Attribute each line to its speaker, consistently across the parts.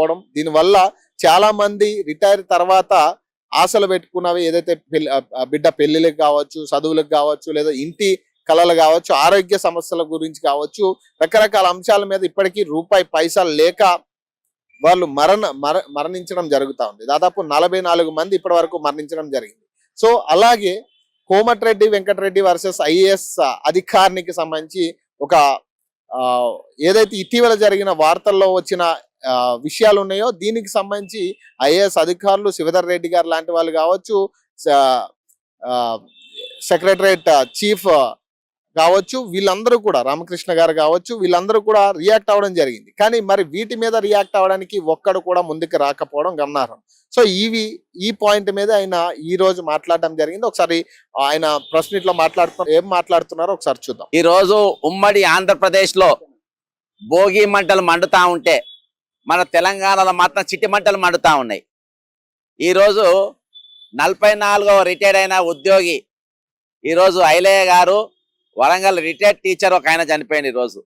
Speaker 1: రాకపోవడం, దీనివల్ల చాలా మంది రిటైర్ తర్వాత ఆశలు పెట్టుకున్నవి ఏదైతే బిడ్డ పెళ్లిళ్ళకి కావచ్చు, చదువులకు కావచ్చు, లేదా ఇంటి కళలు కావచ్చు, ఆరోగ్య సమస్యల గురించి కావచ్చు, రకరకాల అంశాల మీద ఇప్పటికీ రూపాయి పైసలు లేక వాళ్ళు మరణించడం జరుగుతూ ఉంది. దాదాపు 44 మంది ఇప్పటి వరకు మరణించడం జరిగింది. సో అలాగే కోమటిరెడ్డి వెంకటరెడ్డి వర్సెస్ ఐఏఎస్ అధికారికి సంబంధించి ఒక ఏదైతే ఇటీవల జరిగిన వార్తల్లో వచ్చిన విషయాలు ఉన్నాయో దీనికి సంబంధించి ఐఏఎస్ అధికారులు శివధర్ రెడ్డి గారు లాంటి వాళ్ళు కావచ్చు, సెక్రటరేట్ చీఫ్ కావచ్చు, వీళ్ళందరూ కూడా రామకృష్ణ గారు కావచ్చు, వీళ్ళందరూ కూడా రియాక్ట్ అవ్వడం జరిగింది. కానీ మరి వీటి మీద రియాక్ట్ అవ్వడానికి ఒక్కడు కూడా ముందుకు రాకపోవడం గమనార్హం. సో ఈ పాయింట్ మీద ఆయన ఈ రోజు మాట్లాడడం జరిగింది. ఒకసారి ఆయన ప్రెస్ మీట్ లో ఏం మాట్లాడుతున్నారో ఒకసారి చూద్దాం.
Speaker 2: ఈ రోజు ఉమ్మడి ఆంధ్రప్రదేశ్ లో భోగి మంటలు మండుతా ఉంటే మన తెలంగాణలో మాత్రం చిట్టి మంటలు మండుతా ఉన్నాయి. ఈ రోజు 44వ రిటైర్డ్ అయిన ఉద్యోగి ఈరోజు ఐలయ్య గారు, వరంగల్ రిటైర్డ్ టీచర్ ఒక ఆయన చనిపోయింది. ఈరోజు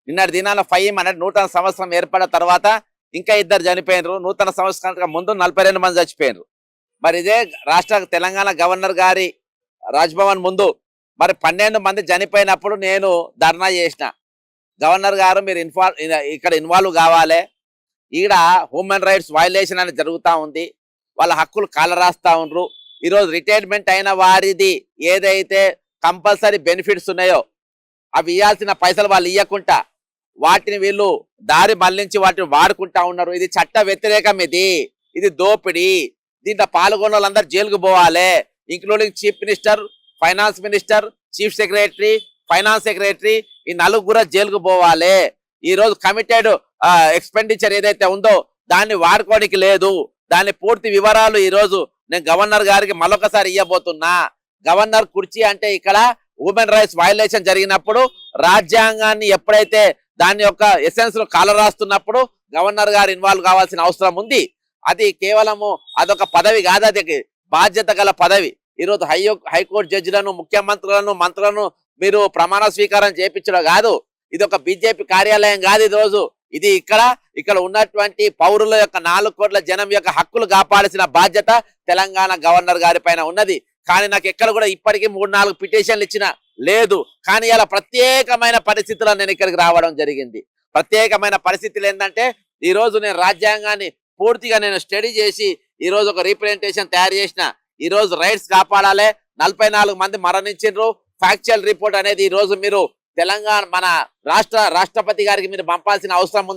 Speaker 2: నిన్నటి దినాన 5 అన్నట్టు నూతన సంవత్సరం ఏర్పడిన తర్వాత ఇంకా 2 చనిపోయినారు. నూతన సంవత్సరానికి ముందు 42 మంది చచ్చిపోయినారు. మరి ఇదే రాష్ట్ర తెలంగాణ గవర్నర్ గారి రాజ్భవన్ ముందు మరి 12 మంది చనిపోయినప్పుడు నేను ధర్నా చేసిన, గవర్నర్ గారు మీరు ఇక్కడ ఇన్వాల్వ్ కావాలి, ఈడ హ్యూమన్ రైట్స్ వైలేషన్ అనేది జరుగుతూ ఉంది, వాళ్ళ హక్కులు కాలరాస్తా ఉండ్రు. ఈరోజు రిటైర్మెంట్ అయిన వారిది ఏదైతే కంపల్సరీ బెనిఫిట్స్ ఉన్నాయో అవి ఇవ్వాల్సిన పైసలు వాళ్ళు ఇవ్వకుండా వాటిని వీళ్ళు దారి మళ్లించి వాటిని వాడుకుంటా ఉన్నారు. ఇది చట్ట వ్యతిరేకం, ఇది దోపిడీ. దీంట్లో పాల్గొన్న వాళ్ళందరూ జైలుకు పోవాలి, including chief minister, finance minister, chief secretary, finance secretary, ఈ 4 కూడా జైలుకు పోవాలి. ఈ రోజు కమిటెడ్ ఎక్స్పెండిచర్ ఏదైతే ఉందో దాన్ని వాడుకోవడానికి లేదు. దాని పూర్తి వివరాలు ఈ రోజు నేను గవర్నర్ గారికి మరొకసారి ఇవ్వబోతున్నా. గవర్నర్ కుర్చీ అంటే ఇక్కడ హ్యూమన్ రైట్స్ వైలేషన్ జరిగినప్పుడు రాజ్యాంగాన్ని ఎప్పుడైతే దాని యొక్క ఎసెన్స్ లో కాలరాస్తున్నప్పుడు గవర్నర్ గారు ఇన్వాల్వ్ కావాల్సిన అవసరం ఉంది. అది కేవలము అదొక పదవి కాదు, అది బాధ్యత గల పదవి. ఈరోజు హైకోర్టు జడ్జిలను, ముఖ్యమంత్రులను, మంత్రులను మీరు ప్రమాణ స్వీకారం చేయించడం కాదు, ఇది ఒక బీజేపీ కార్యాలయం కాదు. ఈ రోజు ఇది ఇక్కడ ఉన్నటువంటి పౌరుల యొక్క 4 కోట్ల జనం యొక్క హక్కులు కాపాడాల్సిన బాధ్యత తెలంగాణ గవర్నర్ గారి పైన ఉన్నది. కానీ నాకు ఎక్కడ కూడా ఇప్పటికీ 3-4 పిటిషన్లు ఇచ్చిన లేదు. కానీ ఇలా ప్రత్యేకమైన పరిస్థితుల్లో నేను ఇక్కడికి రావడం జరిగింది. ప్రత్యేకమైన పరిస్థితులు ఏంటంటే ఈ రోజు నేను రాజ్యాంగాన్ని పూర్తిగా నేను స్టడీ చేసి ఈ రోజు ఒక రీప్రజెంటేషన్ తయారు చేసిన. ఈ రోజు రైట్స్ కాపాడాలి, 44 మంది మరణించారు. ఫ్యాక్చువల్ రిపోర్ట్ అనేది ఈ రోజు మీరు తెలంగాణ మన రాష్ట్రపతి గారికి మీరు పంపాల్సిన అవసరం ఉంది.